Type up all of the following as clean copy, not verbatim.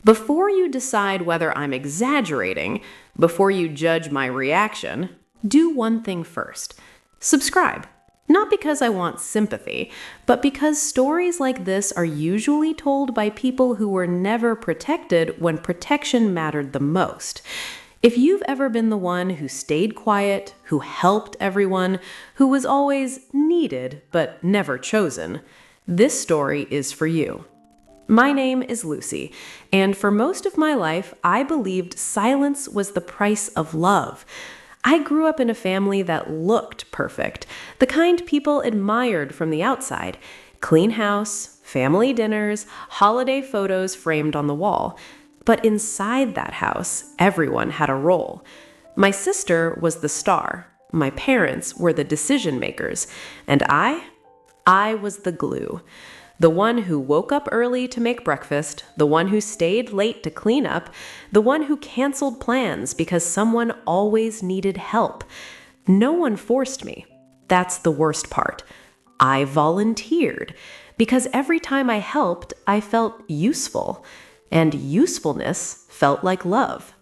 Before you decide whether I'm exaggerating, before you judge my reaction, do one thing first. Subscribe. Not because I want sympathy, but because stories like this are usually told by people who were never protected when protection mattered the most. If you've ever been the one who stayed quiet, who helped everyone, who was always needed but never chosen, this story is for you. My name is Lucy, and for most of my life, I believed silence was the price of love. I grew up in a family that looked perfect, the kind people admired from the outside. Clean house, family dinners, holiday photos framed on the wall. But inside that house, everyone had a role. My sister was the star. My parents were the decision makers. And I was the glue. The one who woke up early to make breakfast, the one who stayed late to clean up, the one who canceled plans because someone always needed help. No one forced me. That's the worst part. I volunteered because every time I helped, I felt useful, and usefulness felt like love.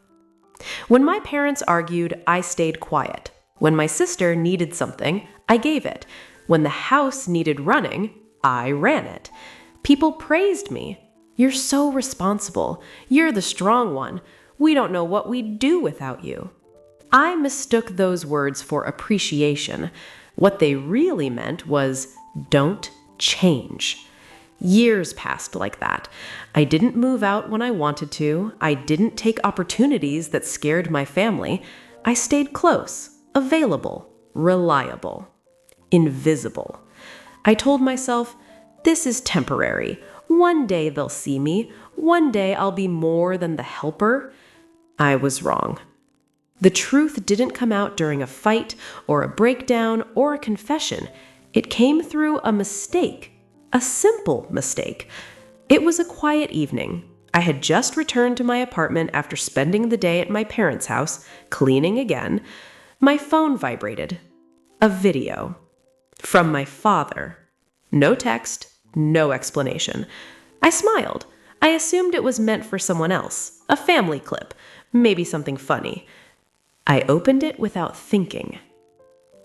When my parents argued, I stayed quiet. When my sister needed something, I gave it. When the house needed running, I ran it. People praised me. You're so responsible. You're the strong one. We don't know what we'd do without you. I mistook those words for appreciation. What they really meant was, don't change. Years passed like that. I didn't move out when I wanted to. I didn't take opportunities that scared my family. I stayed close, available, reliable, invisible. I told myself, this is temporary. One day they'll see me. One day I'll be more than the helper. I was wrong. The truth didn't come out during a fight or a breakdown or a confession. It came through a mistake, a simple mistake. It was a quiet evening. I had just returned to my apartment after spending the day at my parents' house, cleaning again. My phone vibrated. A video. From my father. No text, no explanation. I smiled. I assumed it was meant for someone else, a family clip, maybe something funny. I opened it without thinking.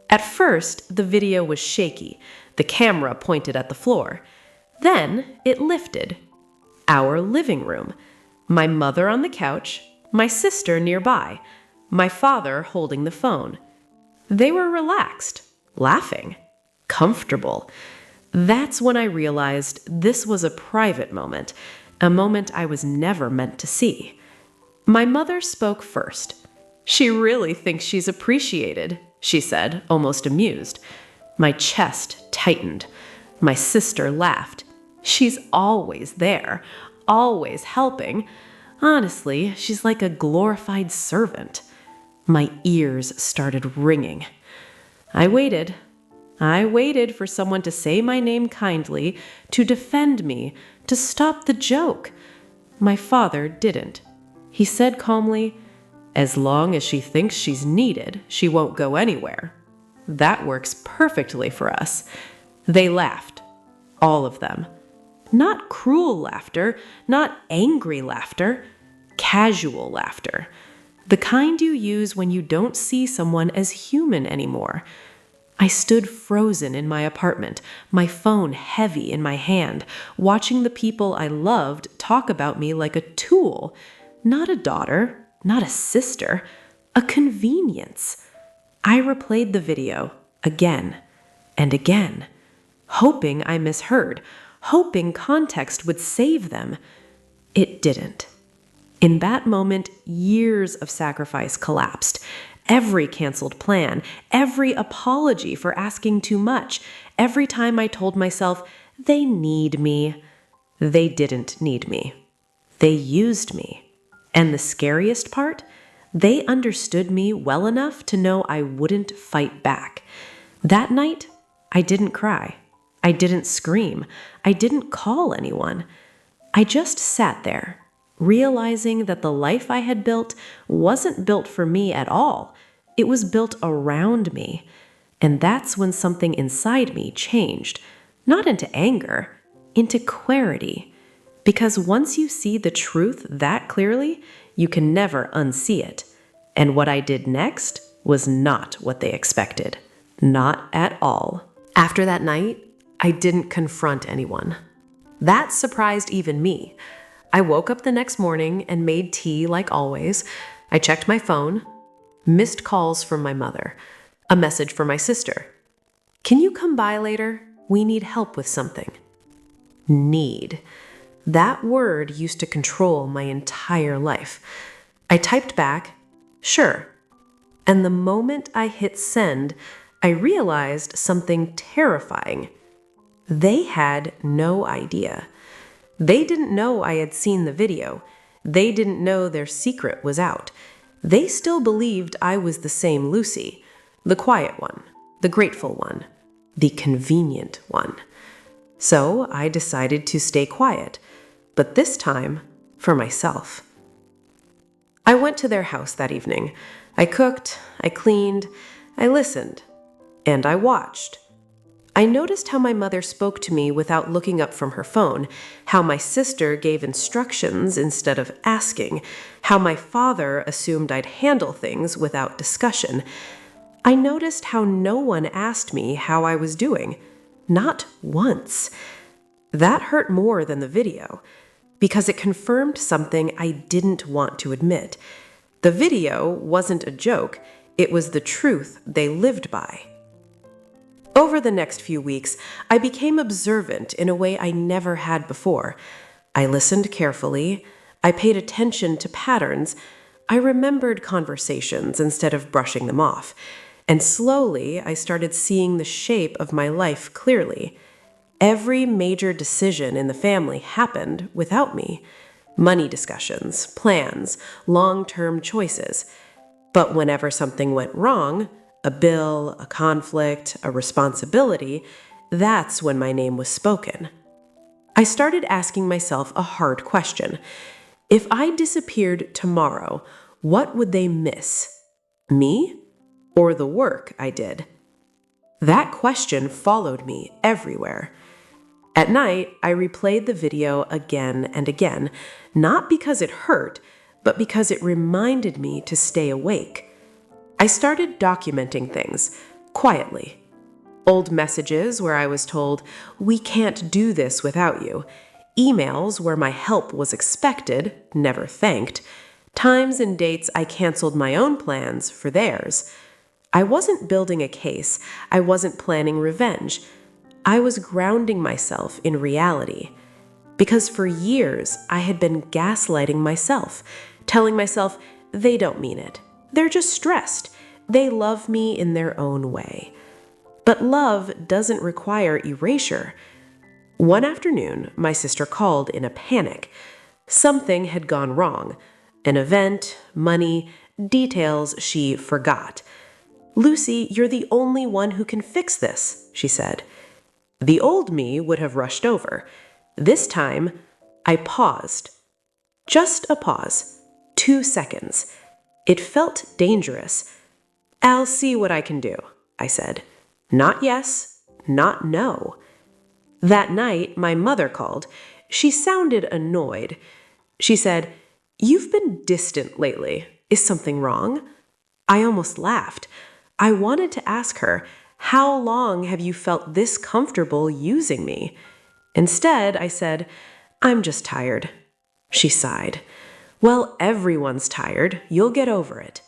At first, the video was shaky. The camera pointed at the floor. Then it lifted. Our living room. My mother on the couch, my sister nearby, my father holding the phone. They were relaxed, laughing. Comfortable. That's when I realized this was a private moment, a moment I was never meant to see. My mother spoke first. She really thinks she's appreciated, she said, almost amused. My chest tightened. My sister laughed. She's always there, always helping. Honestly, she's like a glorified servant. My ears started ringing. I waited for someone to say my name kindly, to defend me, to stop the joke. My father didn't. He said calmly, as long as she thinks she's needed, she won't go anywhere. That works perfectly for us. They laughed. All of them. Not cruel laughter, not angry laughter. Casual laughter. The kind you use when you don't see someone as human anymore. I stood frozen in my apartment, my phone heavy in my hand, watching the people I loved talk about me like a tool. Not a daughter, not a sister, a convenience. I replayed the video again and again, hoping I misheard, hoping context would save them. It didn't. In that moment, years of sacrifice collapsed. Every canceled plan, every apology for asking too much, every time I told myself, they need me. They didn't need me. They used me. And the scariest part? They understood me well enough to know I wouldn't fight back. That night, I didn't cry. I didn't scream. I didn't call anyone. I just sat there, realizing that the life I had built wasn't built for me at all. It was built around me. And that's when something inside me changed, not into anger, into clarity. Because once you see the truth that clearly, you can never unsee it. And what I did next was not what they expected. Not at all. After that night, I didn't confront anyone. That surprised even me. I woke up the next morning and made tea like always. I checked my phone. Missed calls from my mother. A message from my sister. Can you come by later? We need help with something. Need. That word used to control my entire life. I typed back, sure. And the moment I hit send, I realized something terrifying. They had no idea. They didn't know I had seen the video. They didn't know their secret was out. They still believed I was the same Lucy, the quiet one, the grateful one, the convenient one. So I decided to stay quiet, but this time for myself. I went to their house that evening. I cooked, I cleaned, I listened, and I watched. I noticed how my mother spoke to me without looking up from her phone, how my sister gave instructions instead of asking, how my father assumed I'd handle things without discussion. I noticed how no one asked me how I was doing. Not once. That hurt more than the video, because it confirmed something I didn't want to admit. The video wasn't a joke, it was the truth they lived by. Over the next few weeks, I became observant in a way I never had before. I listened carefully, I paid attention to patterns, I remembered conversations instead of brushing them off, and slowly I started seeing the shape of my life clearly. Every major decision in the family happened without me. Money discussions, plans, long-term choices. But whenever something went wrong, a bill, a conflict, a responsibility, that's when my name was spoken. I started asking myself a hard question. If I disappeared tomorrow, what would they miss? Me? Or the work I did? That question followed me everywhere. At night, I replayed the video again and again, not because it hurt, but because it reminded me to stay awake. I started documenting things, quietly. Old messages where I was told, "We can't do this without you." Emails where my help was expected, never thanked. Times and dates I canceled my own plans for theirs. I wasn't building a case. I wasn't planning revenge. I was grounding myself in reality. Because for years, I had been gaslighting myself, telling myself, they don't mean it. They're just stressed. They love me in their own way. But love doesn't require erasure. One afternoon, my sister called in a panic. Something had gone wrong. An event, money, details she forgot. "Lucy, you're the only one who can fix this," she said. The old me would have rushed over. This time, I paused. Just a pause. 2 seconds. It felt dangerous. "I'll see what I can do," I said. Not yes, not no. That night, my mother called. She sounded annoyed. She said, "You've been distant lately. Is something wrong?" I almost laughed. I wanted to ask her, "How long have you felt this comfortable using me?" Instead, I said, "I'm just tired." She sighed. "Well, everyone's tired. You'll get over it."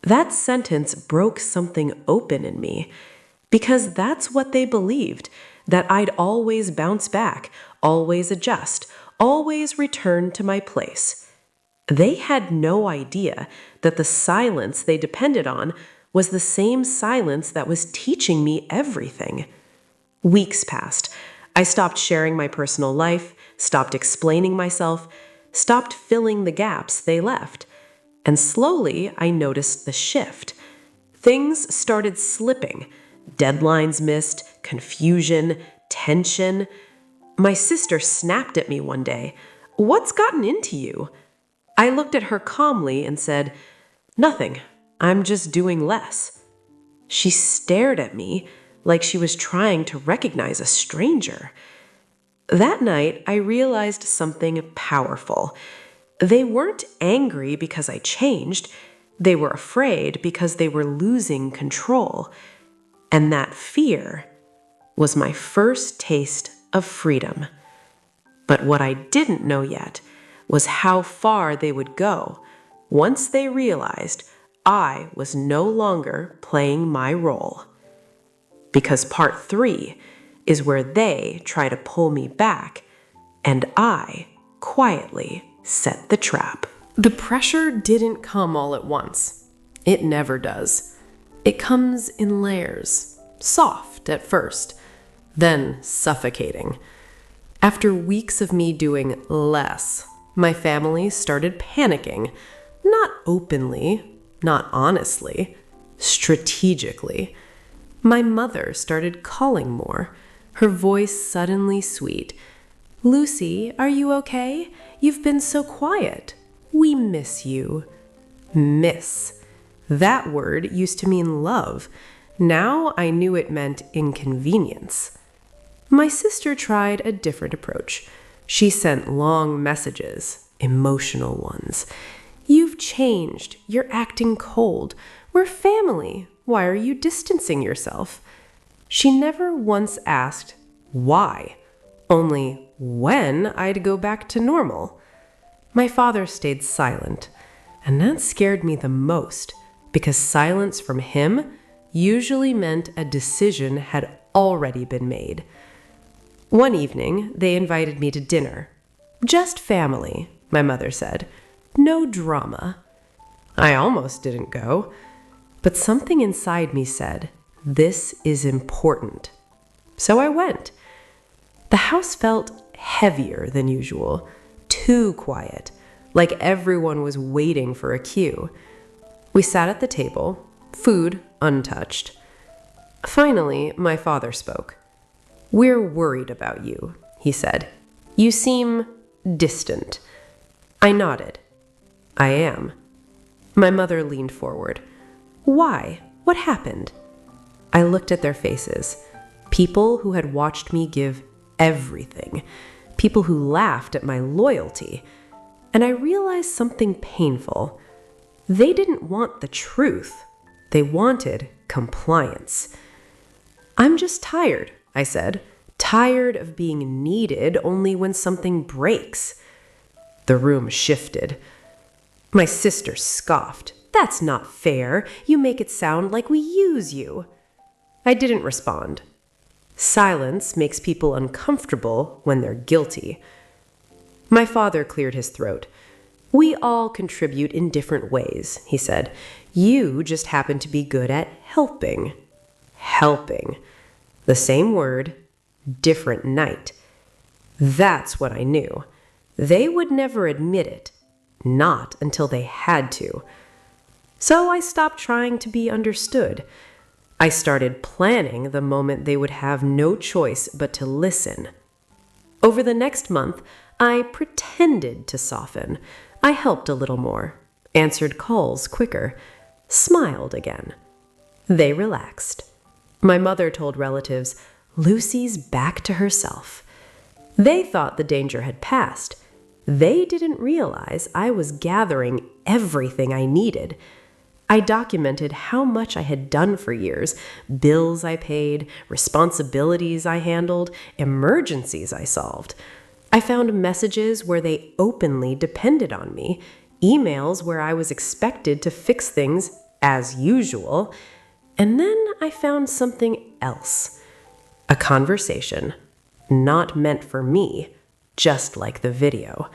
That sentence broke something open in me, because that's what they believed, that I'd always bounce back, always adjust, always return to my place. They had no idea that the silence they depended on was the same silence that was teaching me everything. Weeks passed. I stopped sharing my personal life, stopped explaining myself, stopped filling the gaps they left. And slowly, I noticed the shift. Things started slipping. Deadlines missed, confusion, tension. My sister snapped at me one day. "What's gotten into you?" I looked at her calmly and said, "Nothing. I'm just doing less." She stared at me like she was trying to recognize a stranger. That night, I realized something powerful. They weren't angry because I changed. They were afraid because they were losing control. And that fear was my first taste of freedom. But what I didn't know yet was how far they would go once they realized I was no longer playing my role. Because part 3 is where they try to pull me back, and I quietly set the trap. The pressure didn't come all at once. It never does. It comes in layers, soft at first, then suffocating. After weeks of me doing less, my family started panicking. Not openly, not honestly, strategically. My mother started calling more, her voice suddenly sweet. "Lucy, are you okay? You've been so quiet. We miss you." Miss. That word used to mean love. Now I knew it meant inconvenience. My sister tried a different approach. She sent long messages, emotional ones. "You've changed. You're acting cold. We're family. Why are you distancing yourself?" She never once asked why, only when I'd go back to normal. My father stayed silent, and that scared me the most, because silence from him usually meant a decision had already been made. One evening, they invited me to dinner. "Just family," my mother said. "No drama." I almost didn't go, but something inside me said, "This is important." So I went. The house felt heavier than usual, too quiet, like everyone was waiting for a cue. We sat at the table, food untouched. Finally, my father spoke. "We're worried about you," he said. "You seem distant." I nodded. "I am." My mother leaned forward. "Why? What happened?" I looked at their faces. People who had watched me give everything. People who laughed at my loyalty. And I realized something painful. They didn't want the truth. They wanted compliance. "I'm just tired," I said. "Tired of being needed only when something breaks." The room shifted. My sister scoffed. "That's not fair. You make it sound like we use you." I didn't respond. Silence makes people uncomfortable when they're guilty. My father cleared his throat. "We all contribute in different ways," he said. "You just happen to be good at helping." Helping. The same word, different night. That's what I knew. They would never admit it, not until they had to. So I stopped trying to be understood. I started planning the moment they would have no choice but to listen. Over the next month, I pretended to soften. I helped a little more, answered calls quicker, smiled again. They relaxed. My mother told relatives, "Lucy's back to herself." They thought the danger had passed. They didn't realize I was gathering everything I needed. I documented how much I had done for years, bills I paid, responsibilities I handled, emergencies I solved. I found messages where they openly depended on me, emails where I was expected to fix things as usual, and then I found something else. A conversation, not meant for me, just like the video.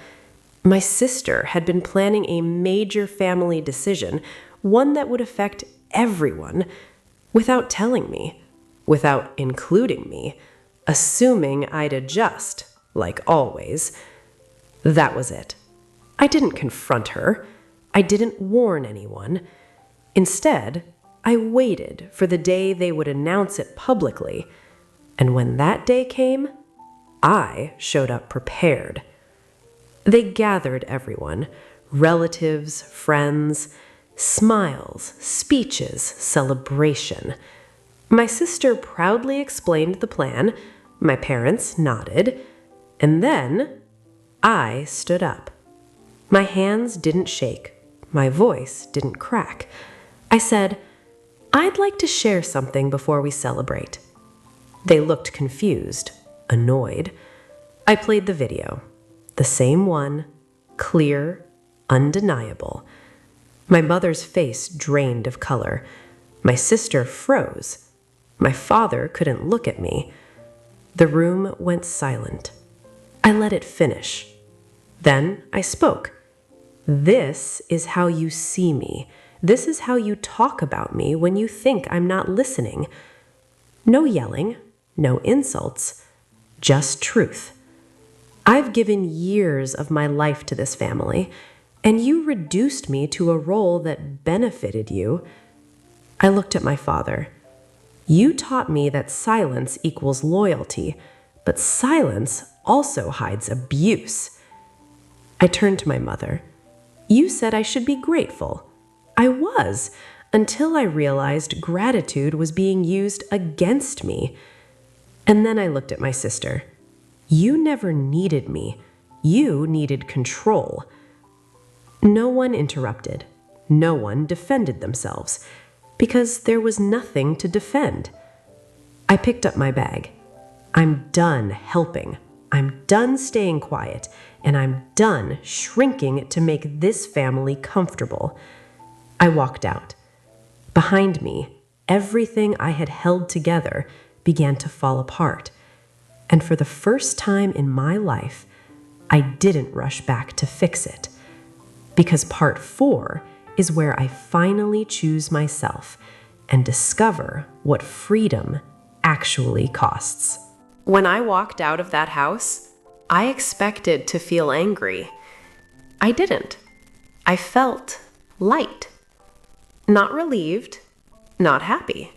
My sister had been planning a major family decision, one that would affect everyone, without telling me, without including me, assuming I'd adjust, like always. That was it. I didn't confront her. I didn't warn anyone. Instead, I waited for the day they would announce it publicly. And when that day came, I showed up prepared. They gathered everyone, relatives, friends, smiles, speeches, celebration. My sister proudly explained the plan. My parents nodded. And then I stood up. My hands didn't shake. My voice didn't crack. I said, "I'd like to share something before we celebrate." They looked confused, annoyed. I played the video. The same one, clear, undeniable. My mother's face drained of color. My sister froze. My father couldn't look at me. The room went silent. I let it finish. Then I spoke. "This is how you see me. This is how you talk about me when you think I'm not listening." No yelling, no insults, just truth. "I've given years of my life to this family, and you reduced me to a role that benefited you." I looked at my father. "You taught me that silence equals loyalty, but silence also hides abuse." I turned to my mother. "You said I should be grateful." I was, until I realized gratitude was being used against me. And then I looked at my sister. "You never needed me. You needed control." No one interrupted. No one defended themselves, because there was nothing to defend. I picked up my bag. I'm done helping. I'm done staying quiet, and I'm done shrinking to make this family comfortable. I walked out. Behind me, everything I had held together began to fall apart. And for the first time in my life, I didn't rush back to fix it. Because part 4 is where I finally choose myself and discover what freedom actually costs. When I walked out of that house, I expected to feel angry. I didn't. I felt light. Not relieved, not happy.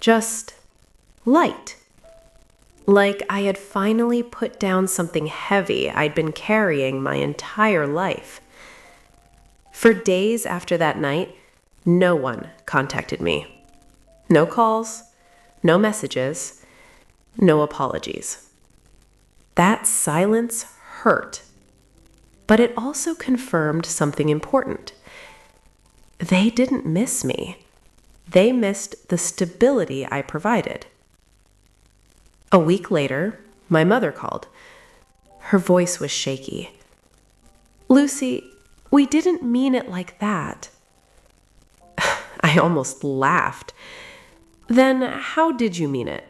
Just light. Like I had finally put down something heavy I'd been carrying my entire life. For days after that night, no one contacted me. No calls, no messages, no apologies. That silence hurt, but it also confirmed something important. They didn't miss me. They missed the stability I provided. A week later, my mother called. Her voice was shaky. "Lucy, we didn't mean it like that." I almost laughed. "Then how did you mean it?"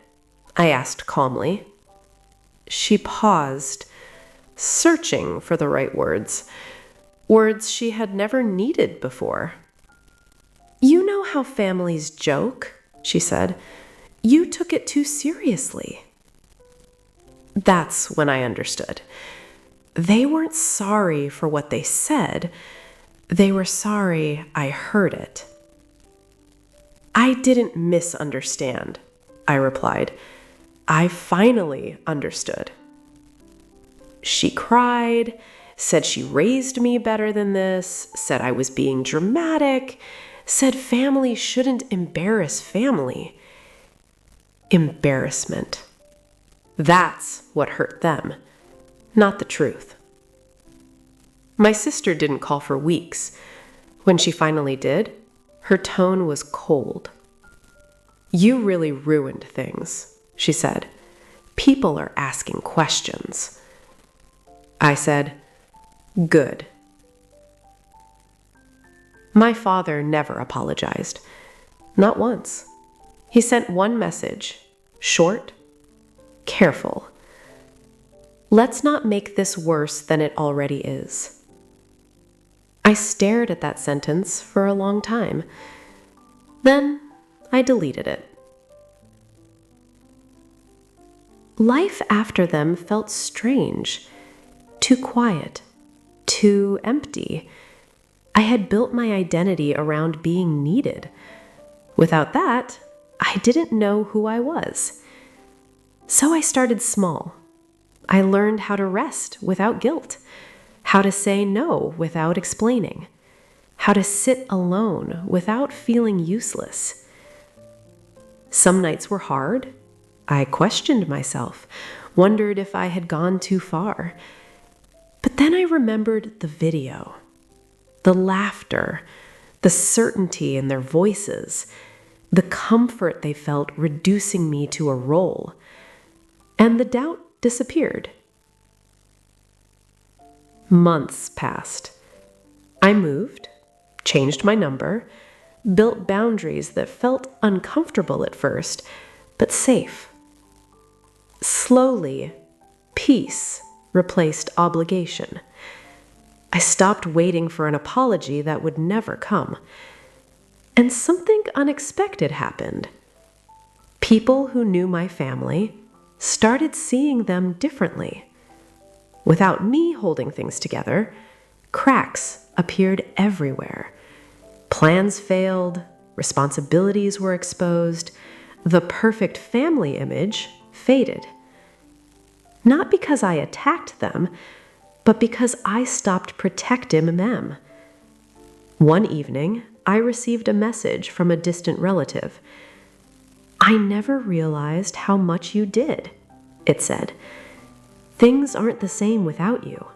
I asked calmly. She paused, searching for the right words she had never needed before. "You know how families joke," she said. "You took it too seriously." That's when I understood. They weren't sorry for what they said. They were sorry I heard it. "I didn't misunderstand," I replied. "I finally understood." She cried, said she raised me better than this, said I was being dramatic, said family shouldn't embarrass family. Embarrassment. That's what hurt them, not the truth. My sister didn't call for weeks. When she finally did, her tone was cold. "You really ruined things," she said. "People are asking questions." I said, "Good." My father never apologized. Not once. He sent one message, short, careful. "Let's not make this worse than it already is." I stared at that sentence for a long time. Then I deleted it. Life after them felt strange, too quiet, too empty. I had built my identity around being needed. Without that, I didn't know who I was. So I started small. I learned how to rest without guilt, how to say no without explaining, how to sit alone without feeling useless. Some nights were hard. I questioned myself. wondered if I had gone too far. But then I remembered the video, the laughter, the certainty in their voices, the comfort they felt reducing me to a role, and the doubt disappeared. Months passed. I moved, changed my number, built boundaries that felt uncomfortable at first, but safe. Slowly, peace replaced obligation. I stopped waiting for an apology that would never come. And something unexpected happened. People who knew my family started seeing them differently. Without me holding things together, cracks appeared everywhere. Plans failed, responsibilities were exposed, the perfect family image faded. Not because I attacked them, but because I stopped protecting them. One evening, I received a message from a distant relative. "I never realized how much you did," it said. "Things aren't the same without you."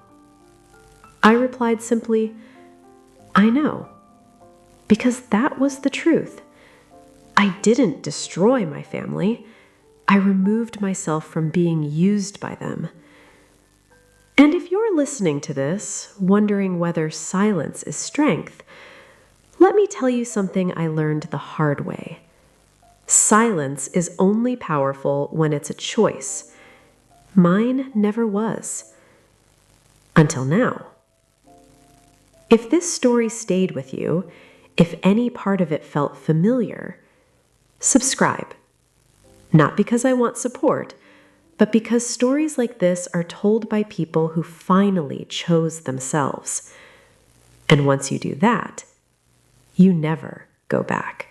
I replied simply, "I know," because that was the truth. I didn't destroy my family. I removed myself from being used by them. And if you're listening to this, wondering whether silence is strength, let me tell you something I learned the hard way. Silence is only powerful when it's a choice. Mine never was. Until now. If this story stayed with you, if any part of it felt familiar, subscribe. Not because I want support, but because stories like this are told by people who finally chose themselves. And once you do that, you never go back.